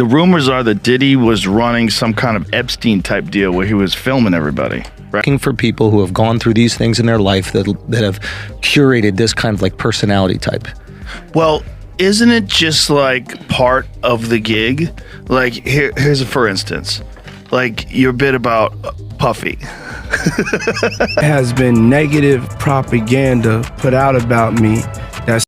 The rumors are that Diddy was running some kind of Epstein type deal where he was filming everybody. Right? Looking for people who have gone through these things in their life that have curated this kind of like personality type. Well, isn't it just like part of the gig? Like here's a for instance, like your bit about Puffy. Has been negative propaganda put out about me.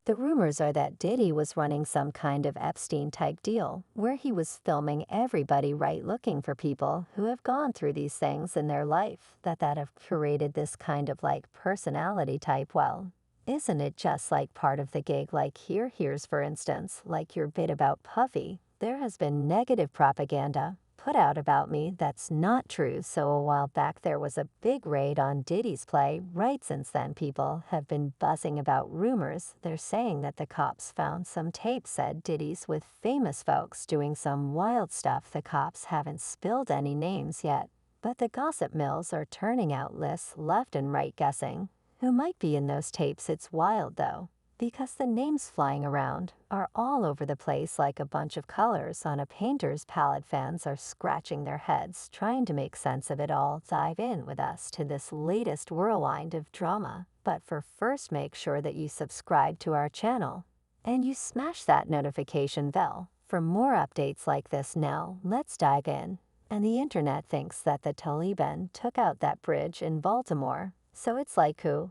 The rumors are that Diddy was running some kind of Epstein-type deal, where he was filming everybody looking for people who have gone through these things in their life, that have curated this kind of like personality type. Well, isn't it just like part of the gig? Like here's for instance, like your bit about Puffy. There has been negative propaganda put out about me that's not true. So a while back there was a big raid on Diddy's play. Right since then people have been buzzing about rumors. They're saying that the cops found some tapes said Diddy's with famous folks doing some wild stuff. The cops haven't spilled any names yet, but the gossip mills are turning out lists left and right guessing who might be in those tapes. It's wild though, because the names flying around are all over the place like a bunch of colors on a painter's palette. Fans are scratching their heads trying to make sense of it all. Dive in with us to this latest whirlwind of drama. But first, make sure that you subscribe to our channel and you smash that notification bell for more updates like this. Now, let's dive in. And the internet thinks that the Taliban took out that bridge in Baltimore. So it's like who?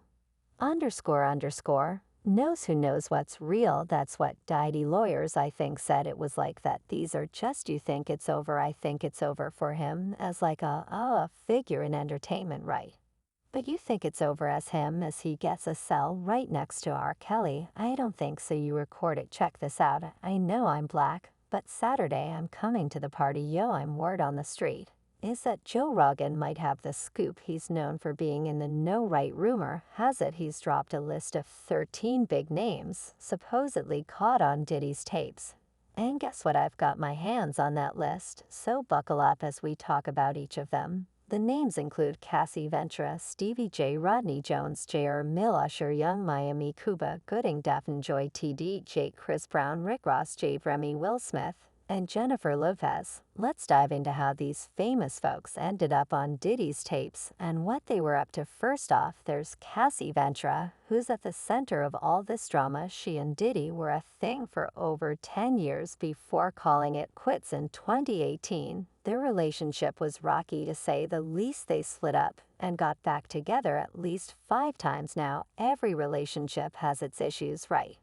___ knows who knows what's real. That's what Diddy lawyers I think said. It was like that. These are just, you think it's over. I think it's over for him as like a figure in entertainment, right? But you think it's over as him as he gets a cell right next to R. Kelly. I don't think so. You record it. Check this out. I know I'm black, but Saturday I'm coming to the party. Yo, I'm word on the street is that Joe Rogan might have the scoop. He's known for being in the know, right? Rumor has it he's dropped a list of 13 big names supposedly caught on Diddy's tapes. And guess what? I've got my hands on that list, so buckle up as we talk about each of them. The names include Cassie Ventura, Stevie J, Rodney Jones, J.R. Mill, Usher, Young Miami, Cuba Gooding, Daphne Joy, T.D., Jake, Chris Brown, Rick Ross, J. Remy, Will Smith, and Jennifer Lopez. Let's dive into how these famous folks ended up on Diddy's tapes and what they were up to. First off, there's Cassie Ventura, who's at the center of all this drama. She and Diddy were a thing for over 10 years before calling it quits in 2018. Their relationship was rocky to say the least. They split up and got back together at least 5 times now. Every relationship has its issues, right?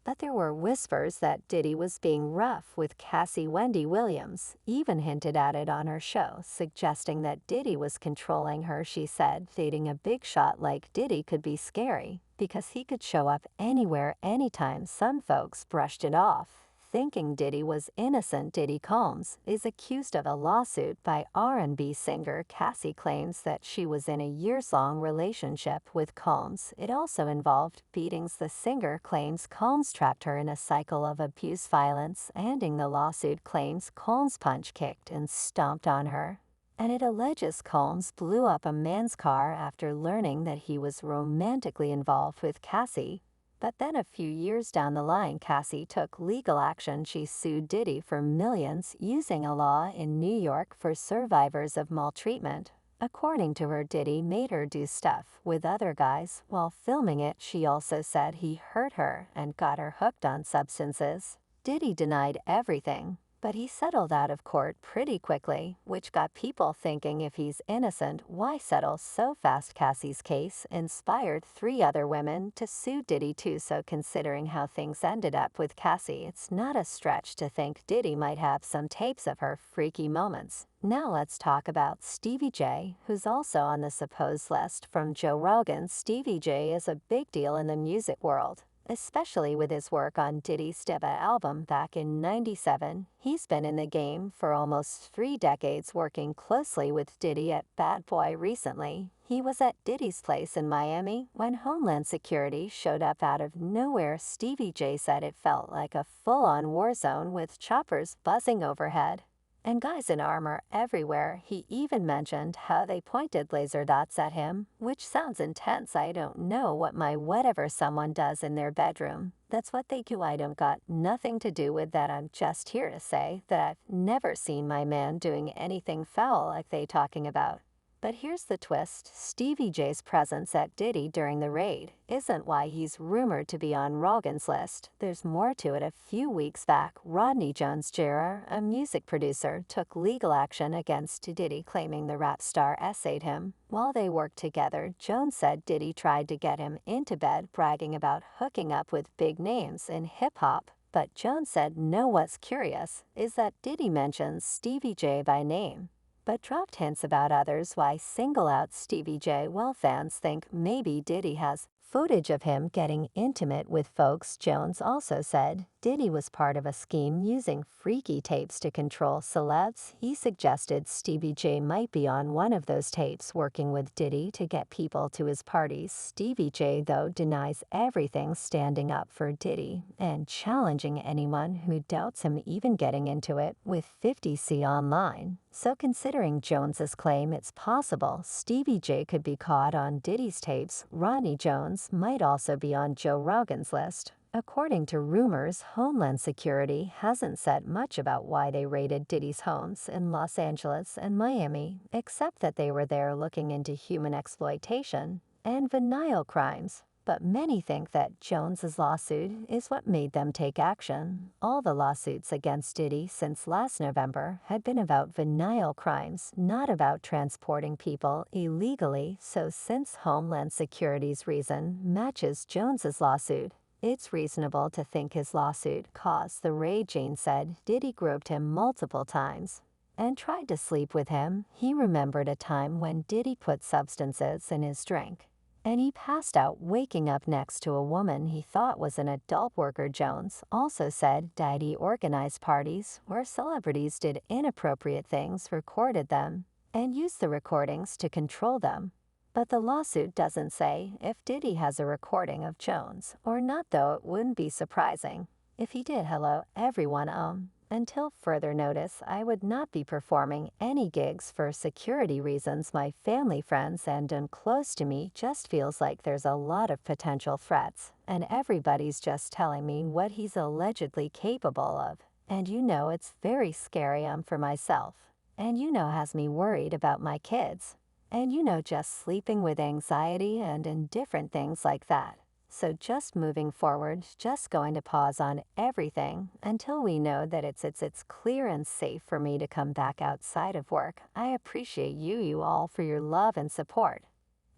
But there were whispers that Diddy was being rough with Cassie. Wendy Williams even hinted at it on her show, suggesting that Diddy was controlling her. She said dating a big shot like Diddy could be scary because he could show up anywhere, anytime. Some folks brushed it off, thinking Diddy was innocent. Diddy Combs is accused of a lawsuit by R&B singer. Cassie claims that she was in a years-long relationship with Combs. It also involved beatings. The singer claims Combs trapped her in a cycle of abuse, violence. Ending the lawsuit claims Combs punch kicked and stomped on her. And it alleges Combs blew up a man's car after learning that he was romantically involved with Cassie. But then a few years down the line, Cassie took legal action. She sued Diddy for millions, using a law in New York for survivors of maltreatment. According to her, Diddy made her do stuff with other guys while filming it. She also said he hurt her and got her hooked on substances. Diddy denied everything, but he settled out of court pretty quickly, which got people thinking if he's innocent, why settle so fast? Cassie's case inspired 3 other women to sue Diddy too. So considering how things ended up with Cassie, it's not a stretch to think Diddy might have some tapes of her freaky moments. Now let's talk about Stevie J, who's also on the supposed list from Joe Rogan. Stevie J is a big deal in the music world, especially with his work on Diddy's debut album back in '97. He's been in the game for almost 3 decades, working closely with Diddy at Bad Boy. Recently, he was at Diddy's place in Miami when Homeland Security showed up out of nowhere. Stevie J said it felt like a full-on war zone with choppers buzzing overhead and guys in armor everywhere. He even mentioned how they pointed laser dots at him, which sounds intense. I don't know what my whatever someone does in their bedroom. That's what they do. I don't got nothing to do with that. I'm just here to say that I've never seen my man doing anything foul like they talking about. But here's the twist. Stevie J's presence at Diddy during the raid isn't why he's rumored to be on Rogan's list. There's more to it. A few weeks back, Rodney Jones Jr., a music producer, took legal action against Diddy, claiming the rap star essayed him. While they worked together, Jones said Diddy tried to get him into bed, bragging about hooking up with big names in hip-hop. But Jones said no. What's curious is that Diddy mentions Stevie J by name, but dropped hints about others. Why single out Stevie J? Well, fans think maybe Diddy has footage of him getting intimate with folks. Jones also said Diddy was part of a scheme using freaky tapes to control celebs. He suggested Stevie J might be on one of those tapes working with Diddy to get people to his parties. Stevie J, though, denies everything, standing up for Diddy and challenging anyone who doubts him even getting into it with 50C online. So considering Jones's claim it's possible Stevie J could be caught on Diddy's tapes, Rodney Jones might also be on Joe Rogan's list. According to rumors, Homeland Security hasn't said much about why they raided Diddy's homes in Los Angeles and Miami, except that they were there looking into human exploitation and venal crimes. But many think that Jones's lawsuit is what made them take action. All the lawsuits against Diddy since last November had been about venal crimes, not about transporting people illegally. So since Homeland Security's reason matches Jones's lawsuit, it's reasonable to think his lawsuit caused the raid. Jane said Diddy groped him multiple times and tried to sleep with him. He remembered a time when Diddy put substances in his drink, and he passed out, waking up next to a woman he thought was an adult worker. Jones also said Diddy organized parties where celebrities did inappropriate things, recorded them, and used the recordings to control them. But the lawsuit doesn't say if Diddy has a recording of Jones or not, though it wouldn't be surprising if he did. Hello, everyone. Until further notice, I would not be performing any gigs for security reasons. My family, friends, and close to me just feels like there's a lot of potential threats, and everybody's just telling me what he's allegedly capable of. And it's very scary for myself. And has me worried about my kids. And just sleeping with anxiety and different things like that. So just moving forward, just going to pause on everything until we know that it's clear and safe for me to come back outside of work. I appreciate you all for your love and support.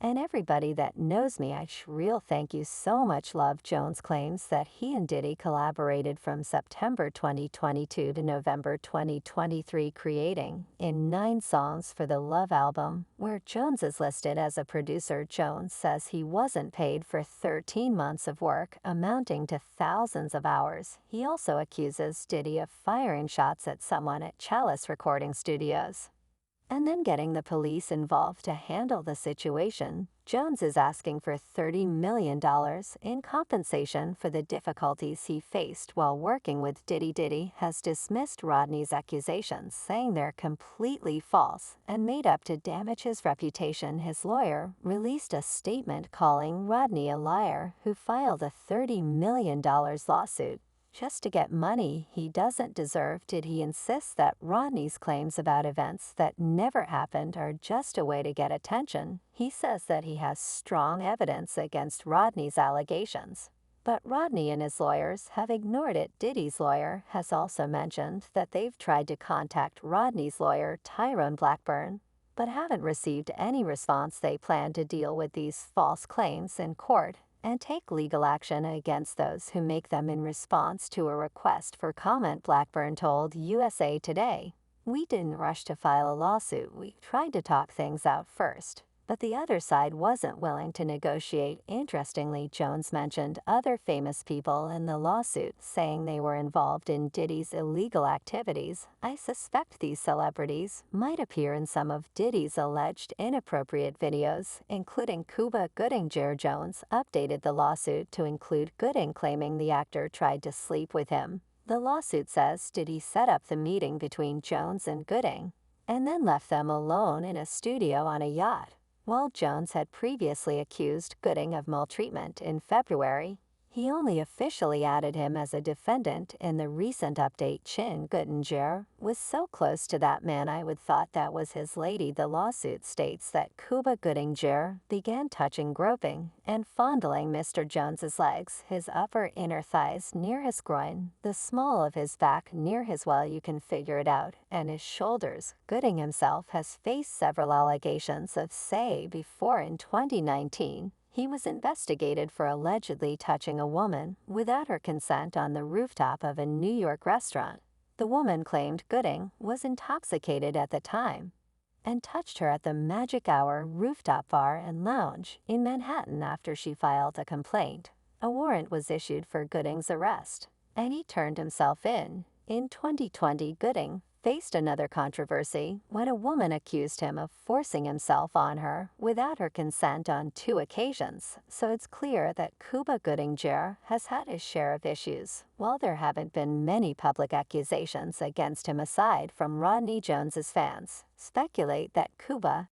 And everybody that knows me, real thank you so much. Love. Jones claims that he and Diddy collaborated from September 2022 to November 2023, creating 9 songs for the Love album, where Jones is listed as a producer. Jones says he wasn't paid for 13 months of work, amounting to thousands of hours. He also accuses Diddy of firing shots at someone at Chalice Recording Studios and then getting the police involved to handle the situation. Jones is asking for $30 million in compensation for the difficulties he faced while working with Diddy. Diddy has dismissed Rodney's accusations, saying they're completely false and made up to damage his reputation. His lawyer released a statement calling Rodney a liar who filed a $30 million lawsuit just to get money he doesn't deserve. Diddy insists that Rodney's claims about events that never happened are just a way to get attention. He says that he has strong evidence against Rodney's allegations, but Rodney and his lawyers have ignored it. Diddy's lawyer has also mentioned that they've tried to contact Rodney's lawyer, Tyrone Blackburn, but haven't received any response. They plan to deal with these false claims in court and take legal action against those who make them in response to a request for comment. Blackburn told USA Today, "We didn't rush to file a lawsuit. We tried to talk things out first, but the other side wasn't willing to negotiate." Interestingly, Jones mentioned other famous people in the lawsuit, saying they were involved in Diddy's illegal activities. "I suspect these celebrities might appear in some of Diddy's alleged inappropriate videos, including Cuba Gooding." Jones updated the lawsuit to include Gooding, claiming the actor tried to sleep with him. The lawsuit says Diddy set up the meeting between Jones and Gooding and then left them alone in a studio on a yacht. While Jones had previously accused Gooding of maltreatment in February, He only officially added him as a defendant in the recent update. Chin Guttinger was so close to that man I would thought that was his lady. The lawsuit states that Cuba Gooding began touching, groping, and fondling Mr. Jones's legs, his upper inner thighs near his groin, the small of his back near his, well, you can figure it out, and his shoulders. Gooding himself has faced several allegations of before. In 2019. He was investigated for allegedly touching a woman without her consent on the rooftop of a New York restaurant. The woman claimed Gooding was intoxicated at the time and touched her at the Magic Hour rooftop bar and lounge in Manhattan after she filed a complaint. A warrant was issued for Gooding's arrest, and he turned himself in. In 2020, Gooding faced another controversy when a woman accused him of forcing himself on her without her consent on 2 occasions, so it's clear that Cuba Gooding has had his share of issues. While there haven't been many public accusations against him aside from Rodney Jones's fans, speculate that Cuba